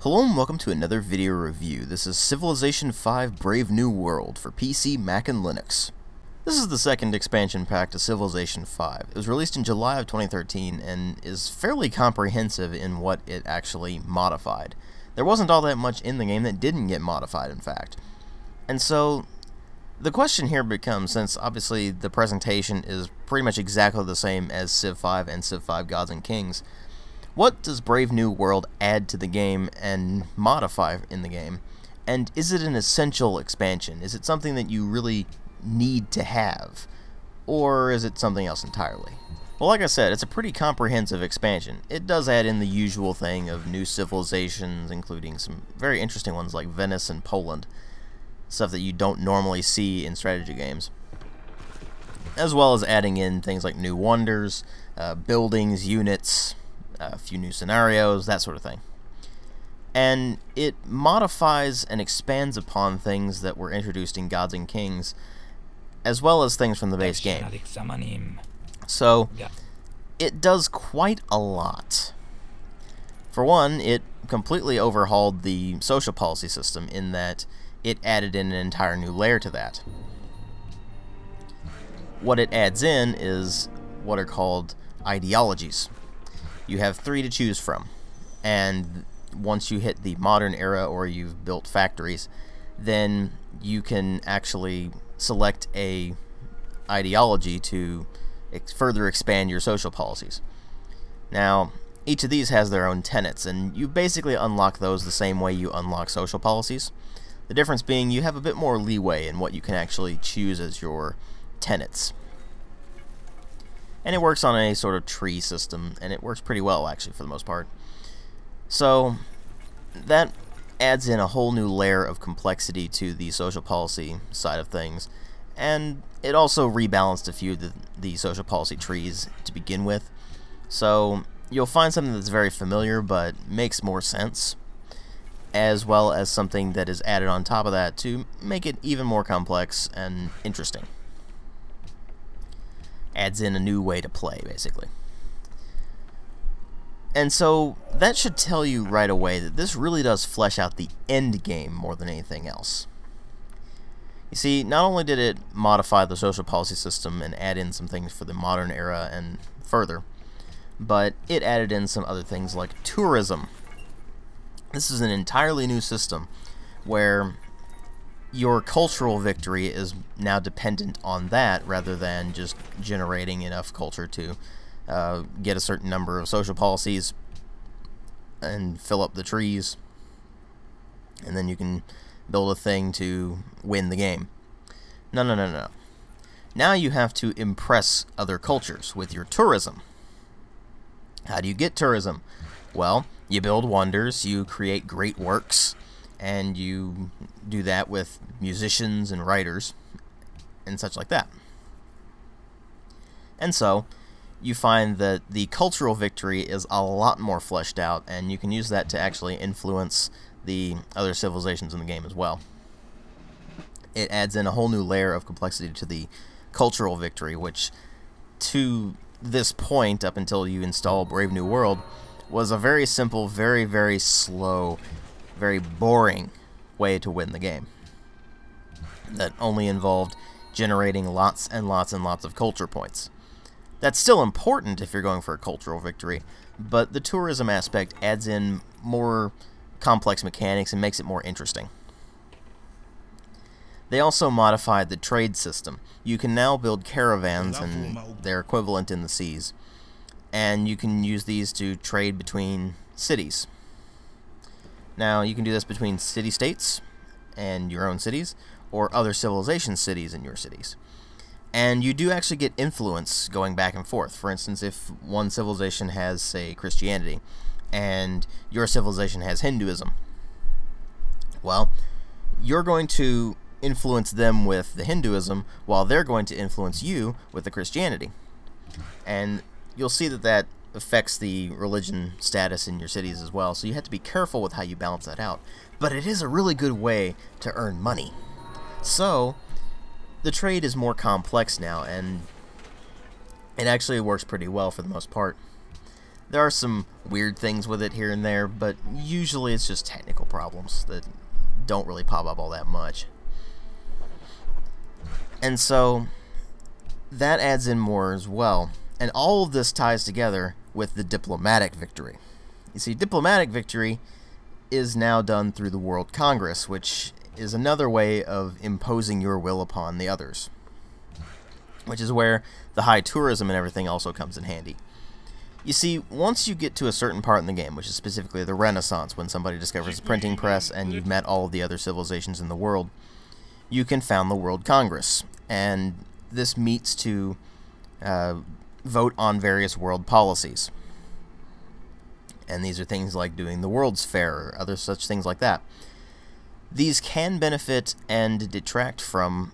Hello and welcome to another video review. This is Civilization V Brave New World for PC, Mac, and Linux. This is the second expansion pack to Civilization V. It was released in July of 2013 and is fairly comprehensive in what it actually modified. There wasn't all that much in the game that didn't get modified, in fact. And so, the question here becomes, since obviously the presentation is pretty much exactly the same as Civ 5 and Civ 5 Gods and Kings, what does Brave New World add to the game and modify in the game? And is it an essential expansion? Is it something that you really need to have? Or is it something else entirely? Well, like I said, it's a pretty comprehensive expansion. It does add in the usual thing of new civilizations, including some very interesting ones like Venice and Poland. Stuff that you don't normally see in strategy games. As well as adding in things like new wonders, buildings, units, a few new scenarios, that sort of thing. And it modifies and expands upon things that were introduced in Gods and Kings, as well as things from the base game. So, it does quite a lot. For one, it completely overhauled the social policy system in that it added in an entire new layer to that. What it adds in is what are called ideologies. You have 3 to choose from, and once you hit the modern era or you've built factories, then you can actually select a ideology to further expand your social policies. Now, each of these has their own tenets, and you basically unlock those the same way you unlock social policies. The difference being you have a bit more leeway in what you can actually choose as your tenets. And it works on a sort of tree system, and it works pretty well, actually, for the most part. So, that adds in a whole new layer of complexity to the social policy side of things, and it also rebalanced a few of the social policy trees to begin with. So, you'll find something that's very familiar, but makes more sense, as well as something that is added on top of that to make it even more complex and interesting. Adds in a new way to play, basically. And so, that should tell you right away that this really does flesh out the end game more than anything else. You see, not only did it modify the social policy system and add in some things for the modern era and further, but it added in some other things like tourism. This is an entirely new system where your cultural victory is now dependent on that rather than just generating enough culture to get a certain number of social policies and fill up the trees, and then you can build a thing to win the game. No, no, no, no. Now you have to impress other cultures with your tourism. How do you get tourism? Well, you build wonders, you create great works, and you do that with musicians and writers and such like that. And so, you find that the cultural victory is a lot more fleshed out, and you can use that to actually influence the other civilizations in the game as well. It adds in a whole new layer of complexity to the cultural victory, which to this point, up until you install Brave New World, was a very simple, very, very slow, very boring way to win the game. That only involved generating lots and lots and lots of culture points. That's still important if you're going for a cultural victory, but the tourism aspect adds in more complex mechanics and makes it more interesting. They also modified the trade system. You can now build caravans and their equivalent in the seas, and you can use these to trade between cities. Now, you can do this between city-states and your own cities, or other civilization cities and your cities. And you do actually get influence going back and forth. For instance, if one civilization has, say, Christianity, and your civilization has Hinduism, well, you're going to influence them with the Hinduism, while they're going to influence you with the Christianity. And you'll see that that affects the religion status in your cities as well, so you have to be careful with how you balance that out. But it is a really good way to earn money. So, the trade is more complex now, and it actually works pretty well for the most part. There are some weird things with it here and there, but usually it's just technical problems that don't really pop up all that much. And so that adds in more as well. And all of this ties together with the diplomatic victory. You see, diplomatic victory is now done through the World Congress, which is another way of imposing your will upon the others, which is where the high tourism and everything also comes in handy. You see, once you get to a certain part in the game, which is specifically the Renaissance, when somebody discovers the printing press and you've met all of the other civilizations in the world, you can found the World Congress. And this meets to vote on various world policies. And these are things like doing the World's Fair or other such things like that. These can benefit and detract from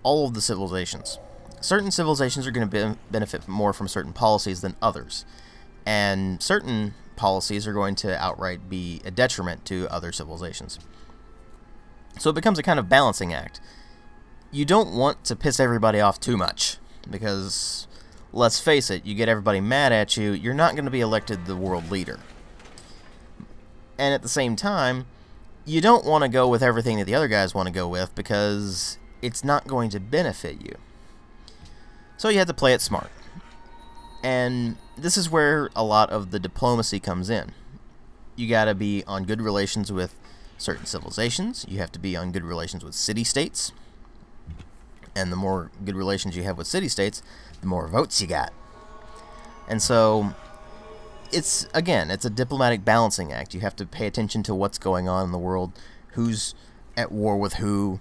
all of the civilizations. Certain civilizations are going to benefit more from certain policies than others. And certain policies are going to outright be a detriment to other civilizations. So it becomes a kind of balancing act. You don't want to piss everybody off too much, because, let's face it, you get everybody mad at you, you're not going to be elected the world leader. And at the same time, you don't want to go with everything that the other guys want to go with, because it's not going to benefit you. So you have to play it smart. And this is where a lot of the diplomacy comes in. You gotta be on good relations with certain civilizations. You have to be on good relations with city-states. And the more good relations you have with city-states, the more votes you got. And so, it's a diplomatic balancing act. You have to pay attention to what's going on in the world, who's at war with who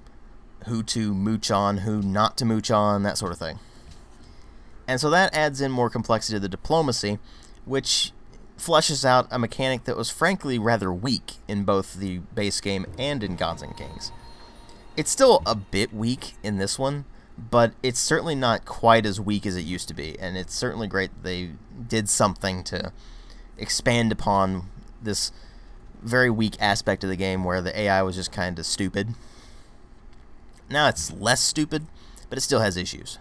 to mooch on, who not to mooch on, that sort of thing. And so that adds in more complexity to the diplomacy, which fleshes out a mechanic that was frankly rather weak in both the base game and in Gods and Kings. It's still a bit weak in this one, but it's certainly not quite as weak as it used to be, and it's certainly great that they did something to expand upon this very weak aspect of the game where the AI was just kind of stupid. Now it's less stupid, but it still has issues.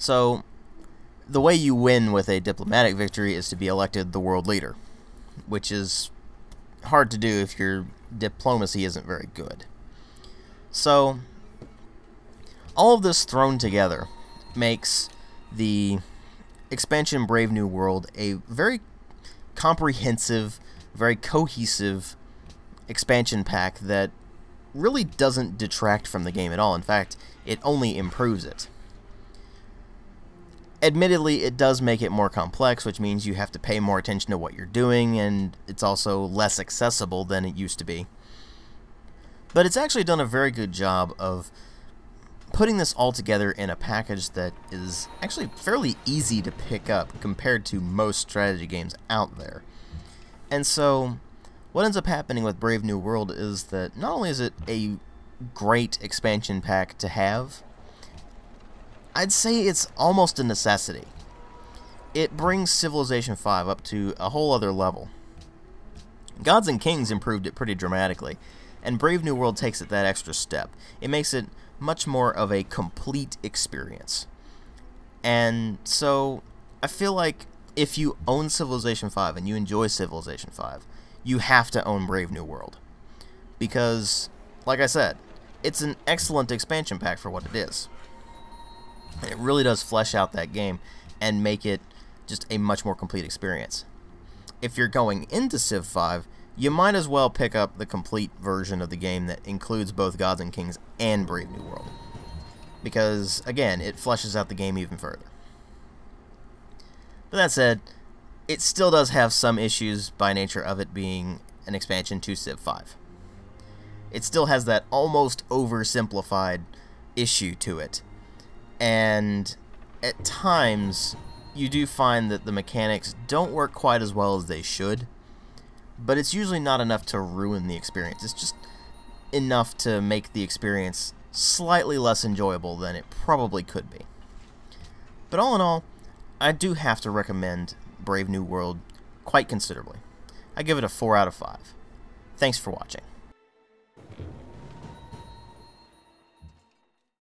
So, the way you win with a diplomatic victory is to be elected the world leader, which is hard to do if your diplomacy isn't very good. So, all of this thrown together makes the expansion Brave New World a very comprehensive, very cohesive expansion pack that really doesn't detract from the game at all. In fact, it only improves it. Admittedly, it does make it more complex, which means you have to pay more attention to what you're doing, and it's also less accessible than it used to be. But it's actually done a very good job of putting this all together in a package that is actually fairly easy to pick up compared to most strategy games out there. And so, what ends up happening with Brave New World is that not only is it a great expansion pack to have, I'd say it's almost a necessity. It brings Civilization V up to a whole other level. Gods and Kings improved it pretty dramatically, and Brave New World takes it that extra step. It makes it much more of a complete experience. And so, I feel like if you own Civilization V and you enjoy Civilization V, you have to own Brave New World. Because, like I said, it's an excellent expansion pack for what it is. It really does flesh out that game and make it just a much more complete experience. If you're going into Civ 5, you might as well pick up the complete version of the game that includes both Gods and Kings and Brave New World. Because, again, it fleshes out the game even further. But that said, it still does have some issues by nature of it being an expansion to Civ 5. It still has that almost oversimplified issue to it. And at times, you do find that the mechanics don't work quite as well as they should, but it's usually not enough to ruin the experience. It's just enough to make the experience slightly less enjoyable than it probably could be. But all in all, I do have to recommend Brave New World quite considerably. I give it a 4 out of 5. Thanks for watching.